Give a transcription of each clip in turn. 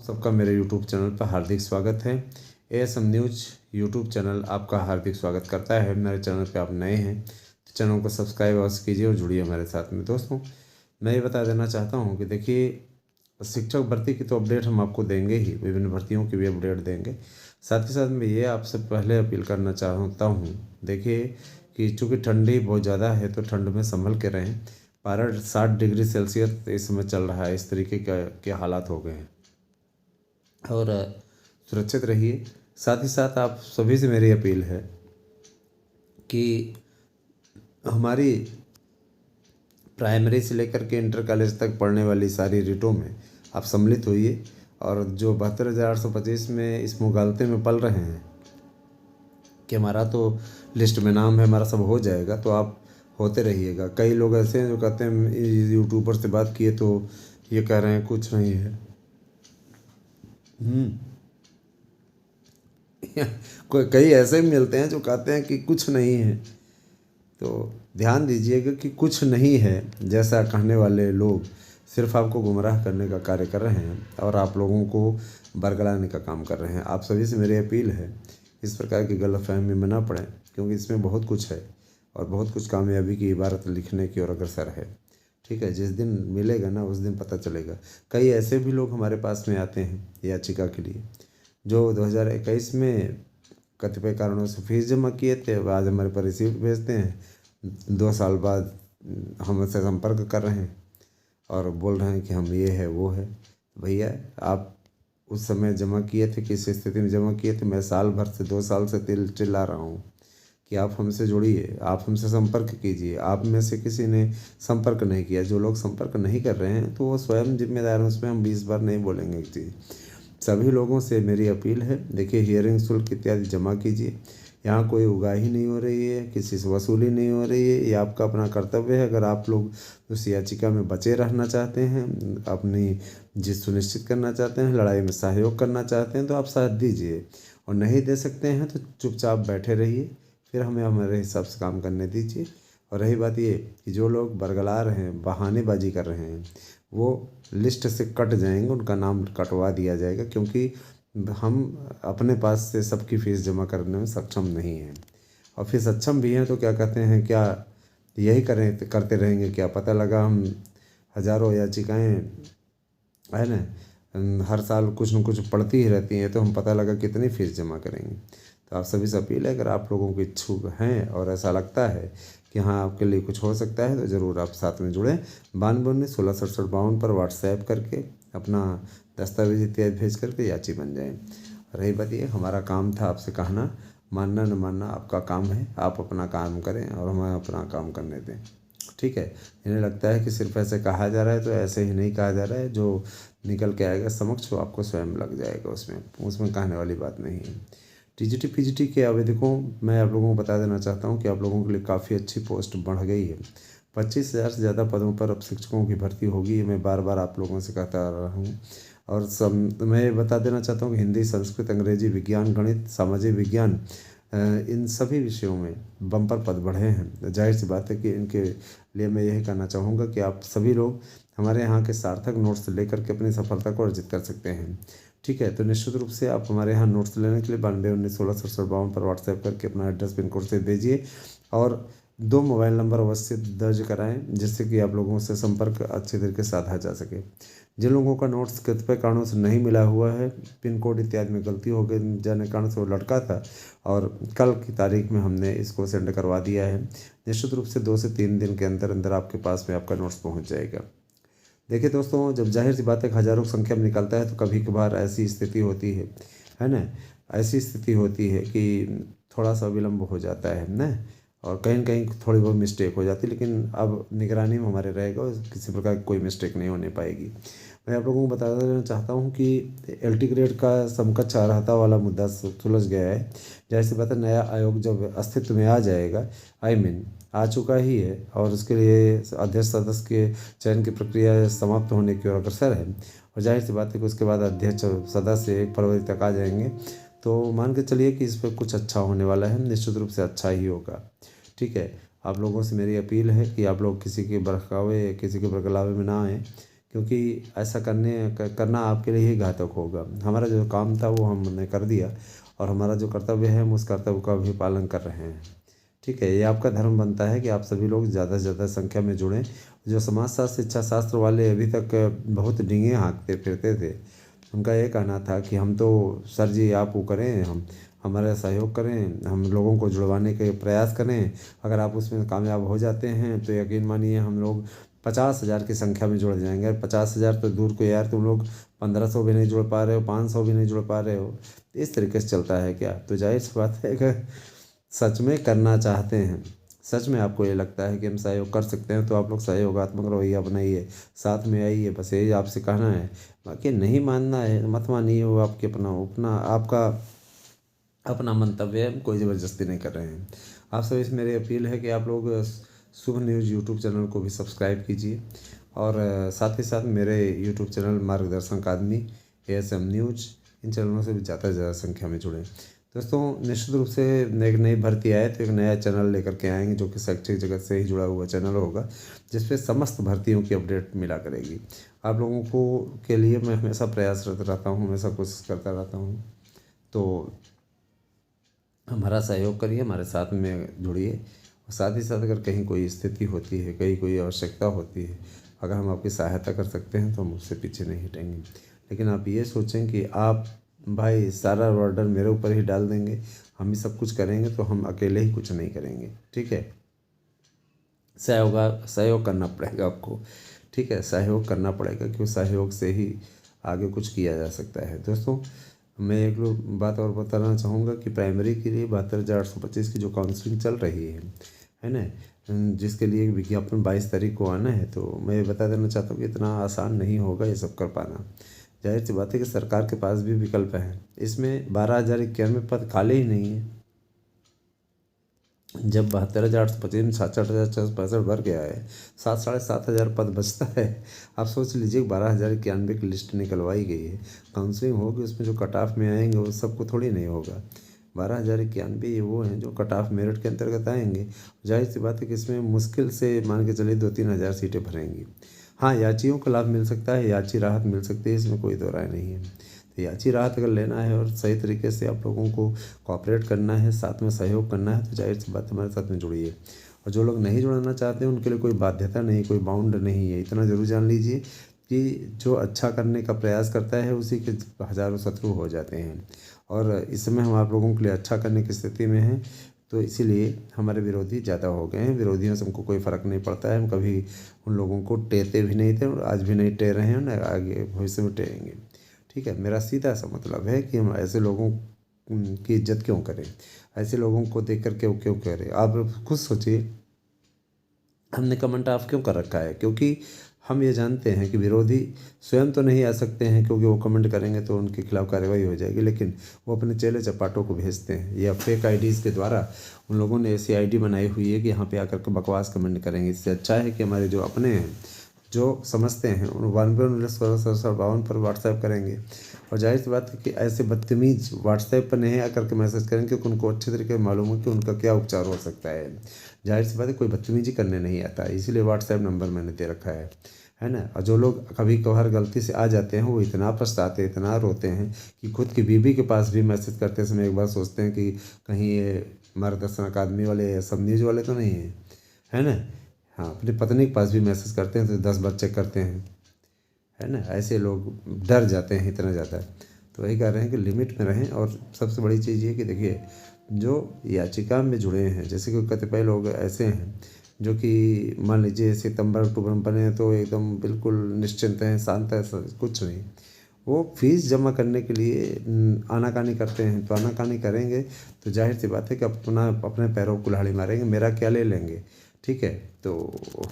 सबका मेरे YouTube channel पर हार्दिक स्वागत है। एएसएम न्यूज़ यूट्यूब चैनल आपका हार्दिक स्वागत करता है। मेरे चैनल पे आप नए हैं तो चैनल को सब्सक्राइब अवश्य कीजिए और जुड़िए हमारे साथ में। दोस्तों, मैं ये बता देना चाहता हूँ कि देखिए, शिक्षक भर्ती की तो अपडेट हम आपको देंगे ही, विभिन्न भर्तियों की भी अपडेट देंगे। साथ ही साथ मैं ये आपसे पहले अपील करना चाहता हूँ, देखिए कि चूँकि ठंडी बहुत ज़्यादा है तो ठंड में संभल के रहें। पारा 60 डिग्री सेल्सियस इस समय चल रहा है, इस तरीके के हालात हो गए हैं और सुरक्षित रहिए। साथ ही साथ आप सभी से मेरी अपील है कि हमारी प्राइमरी से लेकर के इंटर कॉलेज तक पढ़ने वाली सारी रीटों में आप सम्मिलित होइए और जो 72,825 में इस मुगालते में पल रहे हैं कि हमारा तो लिस्ट में नाम है, हमारा सब हो जाएगा, तो आप होते रहिएगा। कई लोग ऐसे हैं जो कहते हैं यूट्यूबर से बात किए तो ये कह रहे हैं कुछ नहीं है। कई ऐसे भी मिलते हैं जो कहते हैं कि कुछ नहीं है। तो ध्यान दीजिएगा कि कुछ नहीं है जैसा कहने वाले लोग सिर्फ आपको गुमराह करने का कार्य कर रहे हैं और आप लोगों को बरगलाने का काम कर रहे हैं। आप सभी से मेरी अपील है, इस प्रकार की गलतफहमी में ना पड़ें, क्योंकि इसमें बहुत कुछ है और बहुत कुछ कामयाबी की इबारत लिखने की ओर अग्रसर है। ठीक है, जिस दिन मिलेगा ना उस दिन पता चलेगा। कई ऐसे भी लोग हमारे पास में आते हैं याचिका के लिए जो 2021 में कतिपय कारणों से फीस जमा किए थे, आज हमारे पर रिसीप्ट भेजते हैं 2 साल बाद हमसे संपर्क कर रहे हैं और बोल रहे हैं कि हम ये है वो है। भैया, आप उस समय जमा किए थे, किस स्थिति में जमा किए थे? मैं साल भर से 2 साल से चिल्ला रहा हूँ कि आप हमसे जुड़िए, आप हमसे संपर्क कीजिए। आप में से किसी ने संपर्क नहीं किया। जो लोग संपर्क नहीं कर रहे हैं तो वो स्वयं जिम्मेदार हैं, उसमें हम 20 बार नहीं बोलेंगे। जी, सभी लोगों से मेरी अपील है, देखिए हियरिंग शुल्क इत्यादि जमा कीजिए। यहाँ कोई उगाही नहीं हो रही है, किसी से वसूली नहीं हो रही है, ये आपका अपना कर्तव्य है। अगर आप लोग उस याचिका में बचे रहना चाहते हैं, अपनी जीत सुनिश्चित करना चाहते हैं, लड़ाई में सहयोग करना चाहते हैं तो आप साथ दीजिए, और नहीं दे सकते हैं तो चुपचाप बैठे रहिए, फिर हमें हमारे हिसाब से काम करने दीजिए। और रही बात ये कि जो लोग बरगला रहे हैं, बहानेबाजी कर रहे हैं, वो लिस्ट से कट जाएंगे, उनका नाम कटवा दिया जाएगा, क्योंकि हम अपने पास से सबकी फ़ीस जमा करने में सक्षम नहीं हैं। और फिर सक्षम भी हैं तो क्या कहते हैं, क्या यही करते रहेंगे? क्या पता लगा हम हज़ारों याचिकाएँ है ना, हर साल कुछ न कुछ पड़ती ही रहती हैं, तो हम पता लगा कितनी फ़ीस जमा करेंगे। तो आप सभी से अपील है, अगर आप लोगों को इच्छुक हैं और ऐसा लगता है कि हाँ आपके लिए कुछ हो सकता है तो ज़रूर आप साथ में जुड़ें। 9219 16 67 52 पर व्हाट्सएप करके अपना दस्तावेज इत्यादि भेज करके याची बन जाएं। रही बात ये, हमारा काम था आपसे कहना, मानना न मानना आपका काम है। आप अपना काम करें और हमें अपना काम करने दें। ठीक है, इन्हें लगता है कि सिर्फ ऐसे कहा जा रहा है, तो ऐसे ही नहीं कहा जा रहा है। जो निकल के आएगा समक्ष वो आपको स्वयं लग जाएगा, उसमें कहने वाली बात नहीं है। टीजीटी पीजीटी के आवेदकों, मैं आप लोगों को बता देना चाहता हूं कि आप लोगों के लिए काफ़ी अच्छी पोस्ट बढ़ गई है। 25,000 से ज़्यादा पदों पर अब शिक्षकों की भर्ती होगी। ये मैं बार बार आप लोगों से कहता रहा हूँ। और मैं बता देना चाहता हूँ कि हिंदी, संस्कृत, अंग्रेजी, विज्ञान, गणित, सामाजिक विज्ञान, इन सभी विषयों में बम्पर पद बढ़े हैं। जाहिर सी बात है कि इनके लिए मैं यही कहना चाहूँगा कि आप सभी लोग हमारे यहाँ के सार्थक नोट्स लेकर के अपनी सफलता को अर्जित कर सकते हैं। ठीक है, तो निश्चित रूप से आप हमारे यहाँ नोट्स लेने के लिए 9219 16 67 52 पर व्हाट्सएप करके अपना एड्रेस पिन कोड से भेजिए और 2 मोबाइल नंबर अवश्य दर्ज कराएं, जिससे कि आप लोगों से संपर्क अच्छे तरीके से साधा जा सके। जिन लोगों का नोट्स कतिपय कारणों से नहीं मिला हुआ है, पिन कोड इत्यादि में गलती हो गई जाने कारण से वो लटका था, और कल की तारीख में हमने इसको सेंड करवा दिया है। निश्चित रूप से 2 से 3 दिन के अंदर अंदर आपके पास में आपका नोट्स पहुँच जाएगा। देखिए दोस्तों, जब जाहिर सी बात है हज़ारों की संख्या में निकलता है तो कभी कभार ऐसी स्थिति होती है ना, ऐसी स्थिति होती है कि थोड़ा सा विलम्ब हो जाता है ना, और कहीं न कहीं थोड़ी बहुत मिस्टेक हो जाती है, लेकिन अब निगरानी में हमारे रहेगा और किसी प्रकार की कोई मिस्टेक नहीं होने पाएगी। मैं आप लोगों को बता देना चाहता हूँ कि एलटी ग्रेड का समकक्ष अर्हता वाला मुद्दा सुलझ गया है। जाहिर सी बात है, नया आयोग जब अस्तित्व में आ जाएगा, आ चुका ही है, और उसके लिए अध्यक्ष सदस्य के चयन की प्रक्रिया समाप्त होने की ओर अग्रसर है, और जाहिर सी बात है कि उसके बाद अध्यक्ष सदस्य 1 फरवरी तक आ जाएंगे। तो मान के चलिए कि इस पर कुछ अच्छा होने वाला है, निश्चित रूप से अच्छा ही होगा। ठीक है, आप लोगों से मेरी अपील है कि आप लोग किसी के बहकावे, किसी के बरगलावे में ना आएँ, क्योंकि ऐसा करना आपके लिए ही घातक होगा। हमारा जो काम था वो हमने कर दिया और हमारा जो कर्तव्य है हम उस कर्तव्य का भी पालन कर रहे हैं। ठीक है, ये आपका धर्म बनता है कि आप सभी लोग ज़्यादा से ज़्यादा संख्या में जुड़ें। जो समाजशास्त्र शिक्षा शास्त्र वाले अभी तक बहुत डींगे हाँकते फिरते थे, उनका ये कहना था कि हम तो सर जी आप वो करें, हम हमारा सहयोग करें, हम लोगों को जुड़वाने के प्रयास करें, अगर आप उसमें कामयाब हो जाते हैं तो यकीन मानिए हम लोग 50,000 की संख्या में जुड़ जाएंगे। 50,000 तो दूर को यार, तुम लोग 1500 भी नहीं जुड़ पा रहे हो, 500 भी नहीं जुड़ पा रहे हो, इस तरीके से चलता है क्या? तो जाहिर सी बात है कि सच में करना चाहते हैं, सच में आपको ये लगता है कि हम सहयोग कर सकते हैं, तो आप लोग सहयोगात्मक रवैया अपनाइए, साथ में आइए, बस यही आपसे कहना है। बाकी नहीं मानना है मत मानिए, वो आपके अपना आपका अपना मंतव्य है, हम कोई ज़बरदस्ती नहीं कर रहे हैं। आप सभी से मेरी अपील है कि आप लोग शुभ न्यूज़ यूट्यूब चैनल को भी सब्सक्राइब कीजिए और साथ ही साथ मेरे यूट्यूब चैनल मार्गदर्शन अकादमी, ASM न्यूज़, इन चैनलों से भी ज़्यादा से ज़्यादा संख्या में जुड़ें। दोस्तों निश्चित रूप से एक नई भर्ती आए तो एक नया चैनल लेकर के आएंगे जो कि शैक्षिक जगत से ही जुड़ा हुआ चैनल होगा, जिसपे समस्त भर्तियों की अपडेट मिला करेगी। आप लोगों को के लिए मैं हमेशा प्रयासरत रहता हूँ, हमेशा कोशिश करता रहता हूँ। तो हमारा सहयोग करिए, हमारे साथ में जुड़िए और साथ ही साथ अगर कहीं कोई स्थिति होती है, कहीं कोई आवश्यकता होती है, अगर हम आपकी सहायता कर सकते हैं तो हम उससे पीछे नहीं हटेंगे। लेकिन आप ये सोचें कि आप भाई सारा ऑर्डर मेरे ऊपर ही डाल देंगे, हम ही सब कुछ करेंगे, तो हम अकेले ही कुछ नहीं करेंगे। ठीक है, सहयोग करना पड़ेगा आपको। ठीक है, सहयोग करना पड़ेगा क्योंकि सहयोग से ही आगे कुछ किया जा सकता है। दोस्तों मैं एक बात और बताना चाहूँगा कि प्राइमरी के लिए 72,825 की जो काउंसलिंग चल रही है ना, जिसके लिए विज्ञापन 22 तारीख को आना है, तो मैं बता देना चाहता हूँ कि इतना आसान नहीं होगा ये सब कर पाना। जाहिर सी बात है कि सरकार के पास भी विकल्प है, इसमें 12,091 पद खाली ही नहीं है। जब 72,825 में 66,465 भर गया है, 7,500 पद बचता है। आप सोच लीजिए 12,091 की लिस्ट निकलवाई गई है, काउंसलिंग होगी, उसमें जो कट ऑफ में आएंगे वो सबको थोड़ी नहीं होगा। 12,091 ये वो हैं जो कट ऑफ मेरिट के अंतर्गत आएंगे। जाहिर सी बात है कि इसमें मुश्किल से मान के चलिए 2-3 हज़ार सीटें भरेंगी। हाँ, याचियों को लाभ मिल सकता है, याची राहत मिल सकती है, इसमें कोई दो राय नहीं है। तो याची राहत अगर लेना है और सही तरीके से आप लोगों को कोऑपरेट करना है, साथ में सहयोग करना है, तो जाहिर सी बात हमारे साथ में जुड़िए। और जो लोग नहीं जुड़ना चाहते हैं उनके लिए कोई बाध्यता नहीं, कोई बाउंड नहीं है। इतना ज़रूर जान लीजिए कि जो अच्छा करने का प्रयास करता है उसी के हज़ारों शत्रु हो जाते हैं। और इस समय हम आप लोगों के लिए अच्छा करने की स्थिति में हैं, तो इसीलिए हमारे विरोधी ज़्यादा हो गए हैं। विरोधियों से हमको कोई फ़र्क नहीं पड़ता है, हम कभी उन लोगों को टेरते भी नहीं थे और आज भी नहीं टेर रहे हैं, न आगे भविष्य में टेरेंगे। ठीक है, मेरा सीधा सा मतलब है कि हम ऐसे लोगों की इज्जत क्यों करें, ऐसे लोगों को देख कर के क्यों करें। आप खुद सोचिए, हमने कमेंट ऑफ क्यों कर रखा है? क्योंकि हम ये जानते हैं कि विरोधी स्वयं तो नहीं आ सकते हैं, क्योंकि वो कमेंट करेंगे तो उनके खिलाफ कार्रवाई हो जाएगी, लेकिन वो अपने चेले चपाटों को भेजते हैं या फेक आईडीज़ के द्वारा। उन लोगों ने ऐसी आईडी बनाई हुई है कि यहाँ पे आकर के बकवास कमेंट करेंगे। इससे अच्छा है कि हमारे जो अपने हैं, जो समझते हैं, उन 92 पर व्हाट्सएप करेंगे। और जाहिर सी बात है कि ऐसे बदतमीज व्हाट्सएप पर नहीं आकर के मैसेज करेंगे, क्योंकि उनको अच्छे तरीके से मालूम है कि उनका क्या उपचार हो सकता है। जाहिर सी बात है कोई बदतमीजी करने नहीं आता है, इसीलिए व्हाट्सएप नंबर मैंने दे रखा है ना। और जो लोग कभी कभार गलती से आ जाते हैं वो इतना पछताते, इतना रोते हैं कि खुद की बीवी के पास भी मैसेज करते समय एक बार सोचते हैं कि कहीं ये मार्गदर्शन अकादमी वाले या सब न्यूज़ वाले तो नहीं है ना। हाँ, अपनी पत्नी के पास भी मैसेज करते हैं तो 10 बार चेक करते हैं, है ना। ऐसे लोग डर जाते हैं इतना ज़्यादा। तो वही कह रहे हैं कि लिमिट में रहें। और सबसे बड़ी चीज़ ये कि देखिए, जो याचिका में जुड़े हैं, जैसे कि कतिपय लोग ऐसे हैं जो कि मान लीजिए सितंबर अक्टूबर में बने तो एकदम बिल्कुल निश्चिंत हैं, शांत है, कुछ नहीं, वो फीस जमा करने के लिए आनाकानी करते हैं। तो आनाकानी करेंगे तो जाहिर सी बात है कि अपने पैरों को कुल्हाड़ी मारेंगे, मेरा क्या ले लेंगे। ठीक है, तो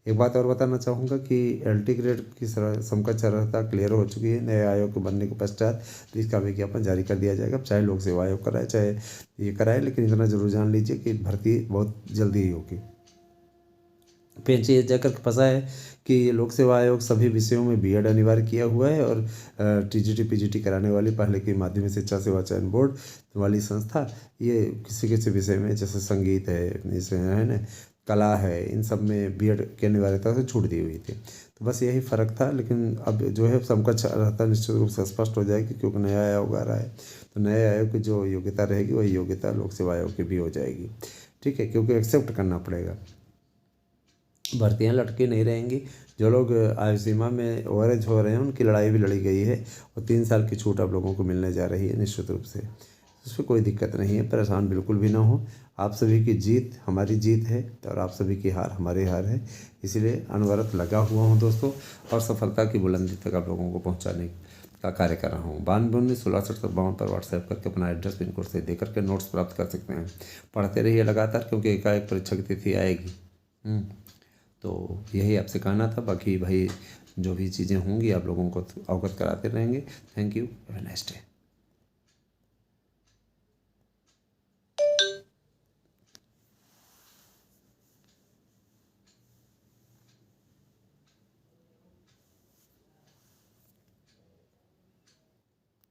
एक बात और बताना चाहूँगा कि LT ग्रेड की समकक्ष अर्हता क्लियर हो चुकी है। नए आयोग के बनने के पश्चात इसका विज्ञापन जारी कर दिया जाएगा, चाहे लोक सेवा आयोग कराए चाहे ये कराए, लेकिन इतना जरूर जान लीजिए कि भर्ती बहुत जल्दी ही होगी। पेंच ये जाकर फंसा है कि लोक सेवा आयोग सभी विषयों में BEd अनिवार्य किया हुआ है और TGT PGT कराने वाली पहले की माध्यमिक शिक्षा सेवा चयन बोर्ड वाली संस्था ये किसी किसी विषय में, जैसे संगीत है, इसमें है ना, कला है, इन सब में बीएड की अनिवार्यता से छूट दी हुई थी। तो बस यही फ़र्क था, लेकिन अब जो है समकक्ष रहता निश्चित रूप से स्पष्ट हो जाएगी, क्योंकि नया आयोग आ रहा है। तो नए आयोग की जो योग्यता रहेगी वही योग्यता लोक सेवा आयोग की भी हो जाएगी। ठीक है, क्योंकि एक्सेप्ट करना पड़ेगा, भर्तियां लटकी नहीं रहेंगी। जो लोग आयु सीमा में ओवरेज हो रहे हैं उनकी लड़ाई भी लड़ी गई है, और 3 साल की छूट आप लोगों को मिलने जा रही है निश्चित रूप से। उसमें कोई दिक्कत नहीं है, परेशान बिल्कुल भी ना हो। आप सभी की जीत हमारी जीत है, और आप सभी की हार हमारी हार है। इसलिए अनवरत लगा हुआ हूँ दोस्तों, और सफलता की बुलंदी तक आप लोगों को पहुँचाने का कार्य कर रहा हूँ। 9219 16 पर व्हाट्सएप करके अपना एड्रेस पिन कोड से दे करके नोट्स प्राप्त कर सकते हैं। पढ़ते रहिए लगातार, क्योंकि एकाएक परीक्षा की तिथि आएगी। तो यही आपसे कहना था। बाकी भाई जो भी चीज़ें होंगी आप लोगों को अवगत कराते रहेंगे। Thank you, have a nice day.